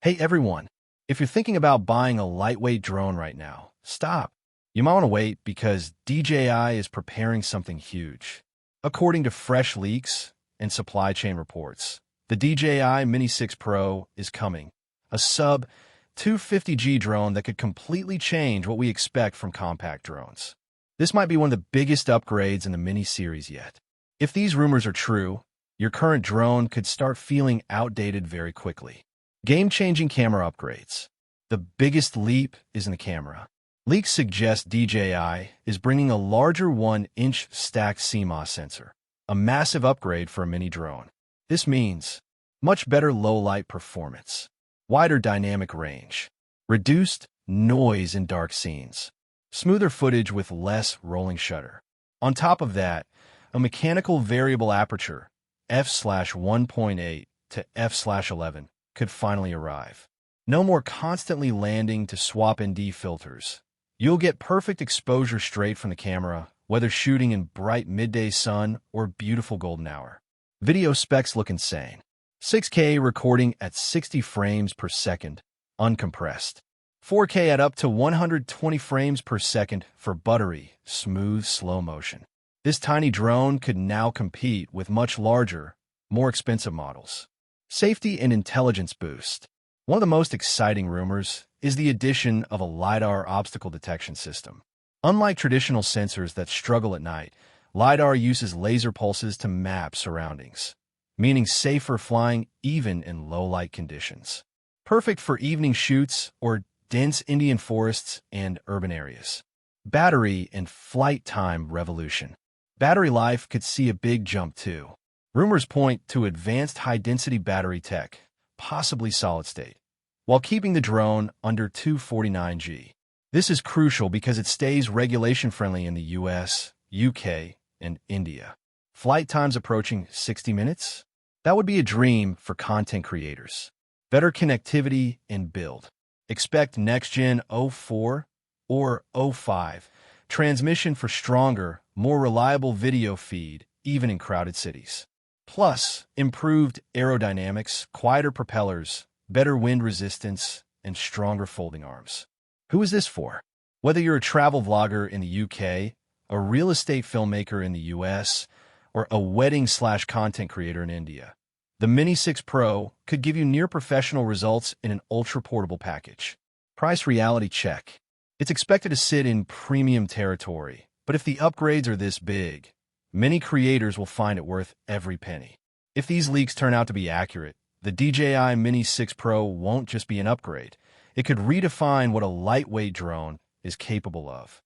Hey everyone, if you're thinking about buying a lightweight drone right now, stop. You might want to wait because DJI is preparing something huge. According to fresh leaks and supply chain reports, the DJI Mini 6 Pro is coming, a sub-250G drone that could completely change what we expect from compact drones. This might be one of the biggest upgrades in the Mini series yet. If these rumors are true, your current drone could start feeling outdated very quickly. Game-changing camera upgrades. The biggest leap is in the camera. Leaks suggest DJI is bringing a larger 1-inch stacked CMOS sensor, a massive upgrade for a mini drone. This means much better low-light performance, wider dynamic range, reduced noise in dark scenes, smoother footage with less rolling shutter. On top of that, a mechanical variable aperture, f/1.8 to f/11, could finally arrive. No more constantly landing to swap ND filters. You'll get perfect exposure straight from the camera, whether shooting in bright midday sun or beautiful golden hour. Video specs look insane. 6K recording at 60 frames per second, uncompressed. 4K at up to 120 frames per second for buttery, smooth slow motion. This tiny drone could now compete with much larger, more expensive models. Safety and intelligence boost. One of the most exciting rumors is the addition of a LiDAR obstacle detection system. Unlike traditional sensors that struggle at night, LiDAR uses laser pulses to map surroundings, meaning safer flying even in low-light conditions. Perfect for evening shoots or dense Indian forests and urban areas. Battery and flight time revolution. Battery life could see a big jump too. Rumors point to advanced high-density battery tech, possibly solid-state, while keeping the drone under 249G. This is crucial because it stays regulation-friendly in the US, UK, and India. Flight times approaching 60 minutes? That would be a dream for content creators. Better connectivity and build. Expect next-gen 04 or 05 transmission for stronger, more reliable video feed, even in crowded cities. Plus, improved aerodynamics, quieter propellers, better wind resistance, and stronger folding arms. Who is this for? Whether you're a travel vlogger in the UK, a real estate filmmaker in the US, or a wedding/content creator in India, the Mini 6 Pro could give you near-professional results in an ultra-portable package. Price reality check. It's expected to sit in premium territory, but if the upgrades are this big, many creators will find it worth every penny. If these leaks turn out to be accurate, the DJI Mini 6 Pro won't just be an upgrade. It could redefine what a lightweight drone is capable of.